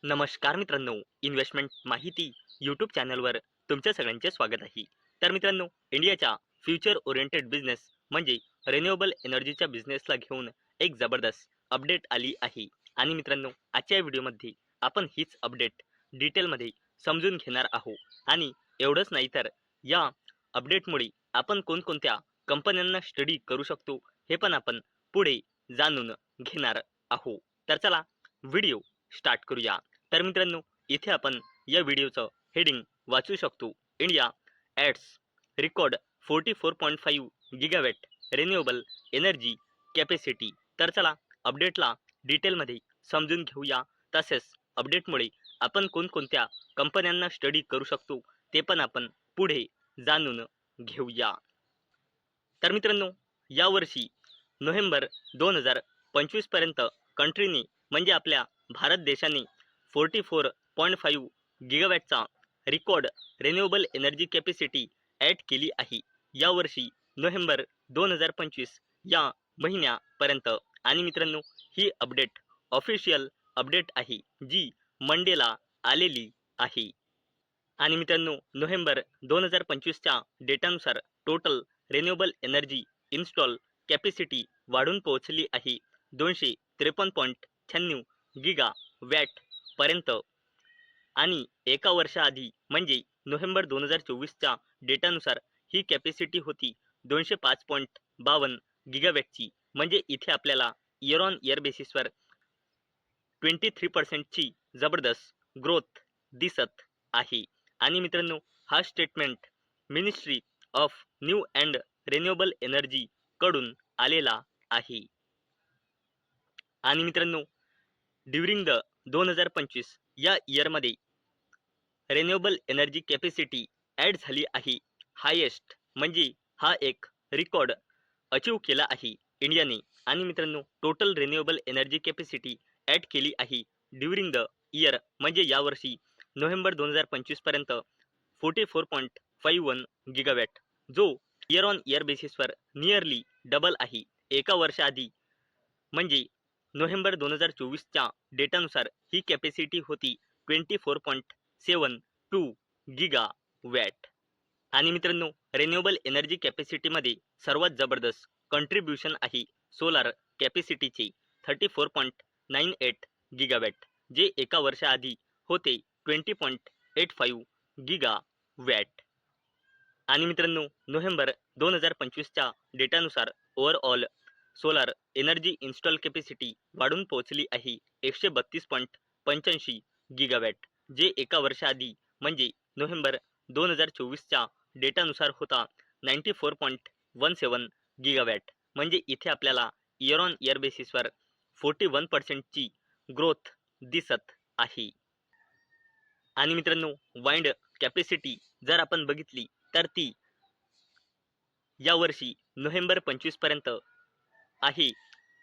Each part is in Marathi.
नमस्कार मित्रांनो, इन्व्हेस्टमेंट माहिती यूट्यूब चॅनलवर तुमच्या सगळ्यांचे स्वागत आहे. तर मित्रांनो, इंडियाच्या फ्युचर ओरिएंटेड बिझनेस म्हणजे रिन्युएबल एनर्जीच्या बिझनेसला घेऊन एक जबरदस्त अपडेट आली आहे. आणि मित्रांनो, आजच्या व्हिडिओमध्ये आपण हीच अपडेट डिटेलमध्ये समजून घेणार आहोत. आणि एवढंच नाही तर या अपडेटमुळे आपण कोणकोणत्या कंपन्यांना स्टडी करू शकतो हे पण आपण पुढे जाणून घेणार आहोत. तर चला व्हिडिओ स्टार्ट करूया. तर मित्रांनो, इथे आपण या व्हिडिओचं हेडिंग वाचू शकतो. India ads record 44.5 gigawatt renewable energy capacity. तर चला अपडेटला डिटेलमध्ये समजून घेऊया. तसेच अपडेटमुळे आपण कोणकोणत्या कंपन्यांना स्टडी करू शकतो ते पण आपण पुढे जाणून घेऊया. तर मित्रांनो, यावर्षी नोव्हेंबर 2025 पर्यंत कंट्रीने म्हणजे आपल्या भारत देशाने 44.5 गिगावॅटचा record renewable energy capacity add केली आहे. यावर्षी नोव्हेंबर 2025 या महिन्यापर्यंत. आणि मित्रांनो, ही अपडेट ऑफिशियल अपडेट आहे जी मंडेला आलेली आहे. आणि मित्रांनो, नोव्हेंबर 2025च्या डेटानुसार total renewable energy install capacity वाढून पोहोचली आहे 253.96 गिगा वॅट पर्यंत. आणि एका वर्षाआधी म्हणजे नोव्हेंबर 2024च्या डेटानुसार ही कॅपॅसिटी होती 205.52 गिगावॅटची. म्हणजे इथे आपल्याला इयर ऑन इयर बेसिसवर 23% जबरदस्त ग्रोथ दिसत आहे. आणि मित्रांनो, हा statement ministry of new and renewable energy कडून आलेला आहे. आणि मित्रांनो, ड्युरिंग द 2025 या इयरमध्ये रिन्युएबल एनर्जी कॅपॅसिटी ॲड झाली आहे हायेस्ट. म्हणजे हा एक रेकॉर्ड अचीव केला आहे इंडियाने. आणि मित्रांनो, total renewable energy capacity add केली आहे ड्युरिंग द इयर म्हणजे यावर्षी नोव्हेंबर 2025 पर्यंत 44.51 गिगावॅट, जो इयर ऑन इयर बेसिसवर नियरली डबल आहे. एका वर्षाआधी म्हणजे नोव्हेंबर 2024च्या डेटानुसार ही कॅपॅसिटी होती 24.72 गिगा वॅट. आणि मित्रांनो, रिन्युएबल एनर्जी कॅपॅसिटीमध्ये सर्वात जबरदस्त कंट्रीब्युशन आहे सोलार कॅपॅसिटीचे 34.98 गिगावॅट, जे एका वर्षाआधी होते 20.85 गिगा वॅट. आणि मित्रांनो, नोव्हेंबर 2025च्या डेटानुसार overall solar energy install capacity वाढून पोहोचली आहे 132.85 गिगावॅट, जे एका वर्षाआधी म्हणजे नोव्हेंबर 2024च्या डेटानुसार होता 94.17 गिगावॅट. म्हणजे इथे आपल्याला इयर ऑन इयर बेसिसवर 41% ग्रोथ दिसत आहे. आणि मित्रांनो, वाइंड कॅपॅसिटी जर आपण बघितली तर ती यावर्षी नोव्हेंबर 25 पर्यंत आहे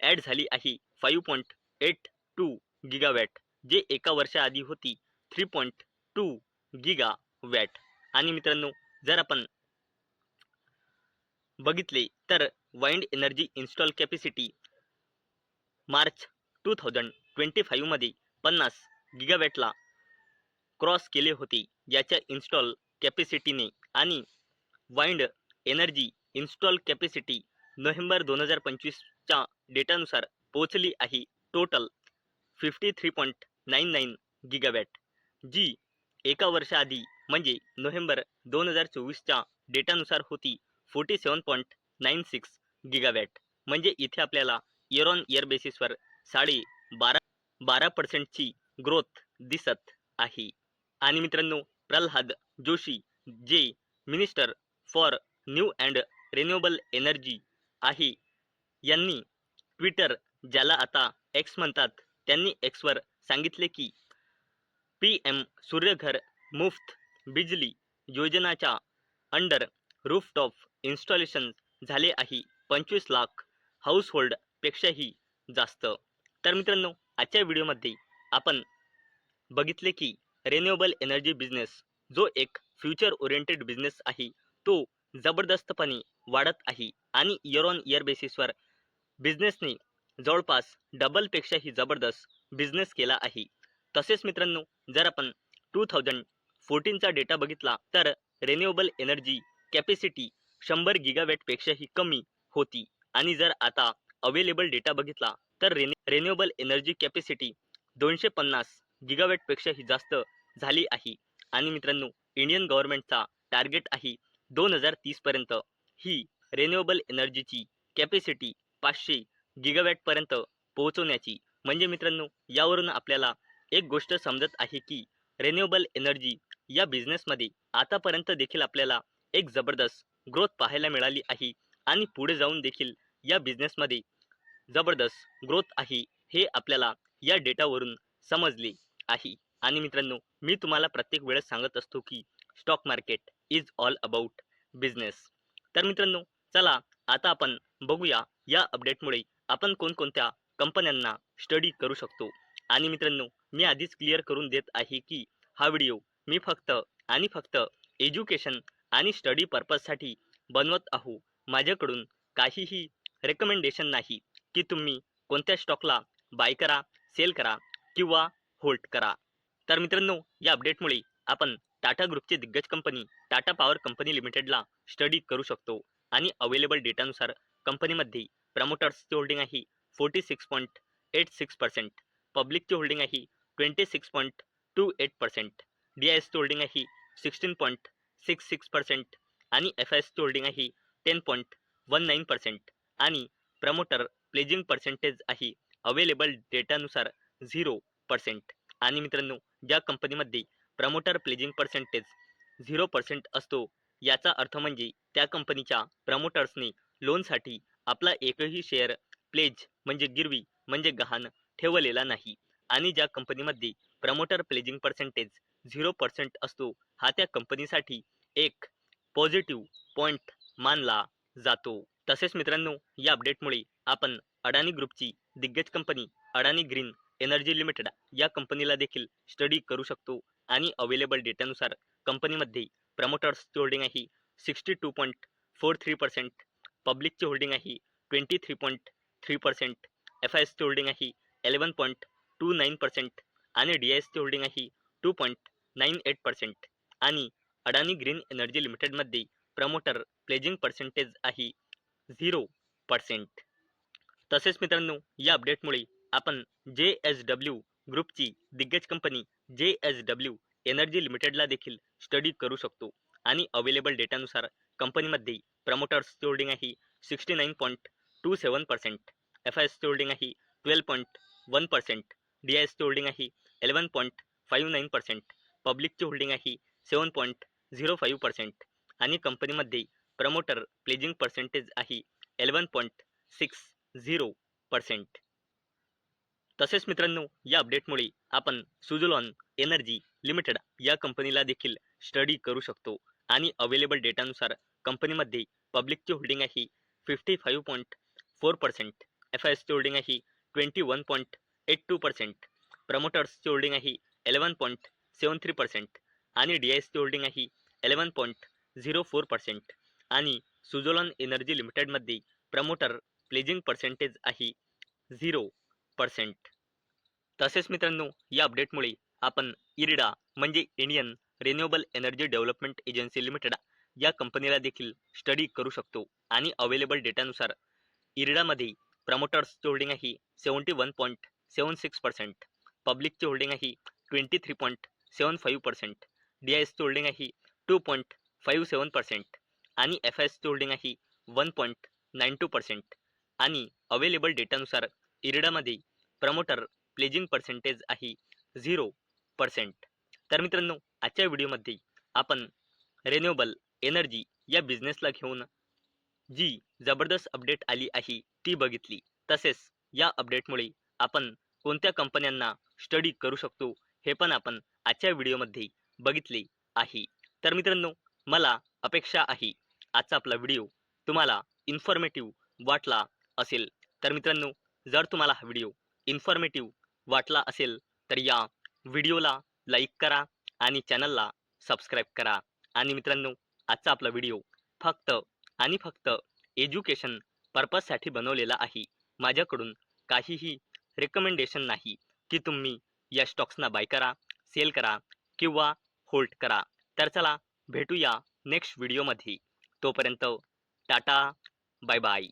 ॲड झाली आहे 5.82 गिगावॅट, जे एका वर्षाआधी होती 3.2 गिगा वॅट. आणि मित्रांनो, जर आपण बघितले तर wind energy install capacity March 2025 मध्ये 50 गिगावॅटला क्रॉस केले होते याच्या इन्स्टॉल कॅपॅसिटीने. आणि wind energy install capacity November 2025च्या डेटानुसार पोहोचली आहे टोटल 53.99 गिगावॅट, जी एका वर्षाआधी म्हणजे नोव्हेंबर 2024च्या डेटानुसार होती 47.96 गिगावॅट. म्हणजे इथे आपल्याला इयर ऑन इयर बेसिसवर 12% ग्रोथ दिसत आहे. आणि मित्रांनो, प्रल्हाद जोशी जे minister for new and renewable energy आहे यांनी ट्विटर, ज्याला आता एक्स म्हणतात, त्यांनी एक्सवर सांगितले की PM सूर्यघर मुफ्त बिजली योजनाच्या अंडर रूफटॉप इन्स्टॉलेशन झाले आहे 25 लाख हाऊसहोल्ड पेक्षाही जास्त. तर मित्रांनो, आजच्या व्हिडिओमध्ये आपण बघितले की रिन्युएबल एनर्जी बिझनेस जो एक फ्युचर ओरिएंटेड बिझनेस आहे तो जबरदस्तपणे वाढत आहे. आणि इयर ऑन इयर बेसिसवर बिझनेसने जवळपास डबलपेक्षाही जबरदस्त बिझनेस केला आहे. तसेच मित्रांनो, जर आपण 2014चा डेटा बघितला तर रिन्युएबल एनर्जी कॅपॅसिटी 100 गिगावॅटपेक्षाही कमी होती आणि जर आता अवेलेबल डेटा बघितला तर रिन्युएबल एनर्जी कॅपॅसिटी 250 गिगावॅटपेक्षाही जास्त झाली आहे. आणि मित्रांनो, इंडियन गव्हर्नमेंटचा टार्गेट आहे 2030 पर्यंत ही रिन्युएबल एनर्जीची कॅपॅसिटी 500 गिगावॅटपर्यंत पोहोचवण्याची. म्हणजे मित्रांनो, यावरून आपल्याला एक गोष्ट समजत आहे की रिन्युएबल एनर्जी या बिझनेसमध्ये आतापर्यंत देखील आपल्याला एक जबरदस्त ग्रोथ पाहायला मिळाली आहे आणि पुढे जाऊन देखील या बिझनेसमध्ये जबरदस्त ग्रोथ आहे हे आपल्याला या डेटावरून समजले आहे. आणि मित्रांनो, मी तुम्हाला प्रत्येक वेळेस सांगत असतो की stock market is all about business. तर मित्रांनो, चला आता आपण बघूया या अपडेटमुळे आपण कोणकोणत्या कंपन्यांना स्टडी करू शकतो. आणि मित्रांनो, मी आधीच क्लिअर करून देत आहे की हा व्हिडिओ मी फक्त आणि फक्त एज्युकेशन आणि स्टडी पर्पजसाठी बनवत आहो. माझ्याकडून काहीही रेकमेंडेशन नाही की तुम्ही कोणत्या स्टॉकला बाय करा, सेल करा किंवा होल्ड करा. तर मित्रांनो, या अपडेटमुळे आपण टाटा ग्रुपची दिग्गज कंपनी टाटा पॉवर कंपनी लिमिटेडला स्टडी करू शकतो. आणि अवेलेबल डेटानुसार कंपनीमध्ये प्रमोटर्सची होल्डिंग आहे 46.86%, पब्लिकची होल्डिंग आहे 26.28%, DISची होल्डिंग आहे 16.66% आणि FISची होल्डिंग आहे 10.19% आणि प्रमोटर प्लेजिंग पर्सेंटेज आहे अवेलेबल डेटानुसार 0%. आणि मित्रांनो, ज्या कंपनीमध्ये प्रमोटर प्लेजिंग पर्सेंटेज 0% असतो याचा अर्थ म्हणजे त्या कंपनीच्या प्रमोटर्सनी लोनसाठी आपला एकही शेअर प्लेज म्हणजे गिरवी म्हणजे गहाण ठेवलेला नाही. आणि ज्या कंपनीमध्ये प्रमोटर प्लेजिंग पर्सेंटेज 0% असतो हा त्या कंपनीसाठी एक पॉझिटिव्ह पॉइंट मानला जातो. तसेच मित्रांनो, या अपडेटमुळे आपण अडानी ग्रुपची दिग्गज कंपनी अडानी ग्रीन एनर्जी लिमिटेड या कंपनीला देखील स्टडी करू शकतो. आणि अवेलेबल डेटानुसार कंपनीमध्ये प्रमोटर्सची होल्डिंग आहे 62.43%, पब्लिकची होल्डिंग आहे 23.3%, FISची होल्डिंग आहे 11.29% आणि DISची होल्डिंग आहे 2.98%. आणि अडानी ग्रीन एनर्जी लिमिटेडमध्ये प्रमोटर प्लेजिंग पर्सेंटेज आहे 0%. तसेच मित्रांनो, या अपडेटमुळे आपण JSW ग्रुपची दिग्गज कंपनी JSW एनर्जी लिमिटेडला देखील स्टडी करू शकतो. आणि अवेलेबल डेटानुसार कंपनीमध्ये प्रमोटर्सची होल्डिंग आहे 69.27%, FISची होल्डिंग आहे 12.1%, DISची होल्डिंग आहे 11.59%, पब्लिकची होल्डिंग आहे 7.05% आणि कंपनीमध्ये प्रमोटर प्लेजिंग पर्सेंटेज आहे 11.60%. तसेच मित्रांनो, या अपडेटमुळे आपण सुझलॉन एनर्जी लिमिटेड या कंपनीला देखील स्टडी करू शकतो. आणि अवेलेबल डेटानुसार कंपनीमध्ये पब्लिकची होल्डिंग आहे 55.4%, FISची होल्डिंग आहे 21.82%, प्रमोटर्सची होल्डिंग आहे 11.73% आणि DISची होल्डिंग आहे 11.04% आणि सुझलॉन एनर्जी लिमिटेडमध्ये प्रमोटर प्लेजिंग पर्सेंटेज आहे 0%. तसेच मित्रांनो, या अपडेटमुळे आपण इरिडा म्हणजे Indian renewable energy development agency limited या कंपनीला देखील स्टडी करू शकतो. आणि अवेलेबल डेटानुसार इरिडामध्ये प्रमोटर्सची होल्डिंग आहे 71.76%, पब्लिकची होल्डिंग आहे 23.75%, DISची होल्डिंग आहे 2.57% आणि FISची होल्डिंग आहे 1.92% आणि अवेलेबल डेटानुसार इरिडामध्ये प्रमोटर प्लेजिंग पर्सेंटेज आहे 0%. तर मित्रांनो, आजच्या व्हिडिओमध्ये आपण रिन्युएबल एनर्जी या बिझनेसला घेऊन जी जबरदस्त अपडेट आली आहे ती बघितली. तसेच या अपडेटमुळे आपण कोणत्या कंपन्यांना स्टडी करू शकतो हे पण आपण आजच्या व्हिडिओमध्ये बघितले आहे. तर मित्रांनो, मला अपेक्षा आहे आजचा आपला व्हिडिओ तुम्हाला इन्फॉर्मेटिव्ह वाटला असेल. तर मित्रांनो, जर तुम्हाला हा व्हिडिओ इन्फॉर्मेटिव्ह वाटला असेल तर या व्हिडिओला लाईक करा आणि चॅनलला सबस्क्राईब करा. आणि मित्रांनो, आजचा आपला व्हिडिओ फक्त आणि फक्त एज्युकेशन पर्पजसाठी बनवलेला आहे. माझ्याकडून काहीही रेकमेंडेशन नाही की तुम्ही या स्टॉक्सना बाय करा, सेल करा किंवा होल्ड करा. तर चला भेटूया नेक्स्ट व्हिडिओमध्ये. तोपर्यंत टाटा, बाय बाय.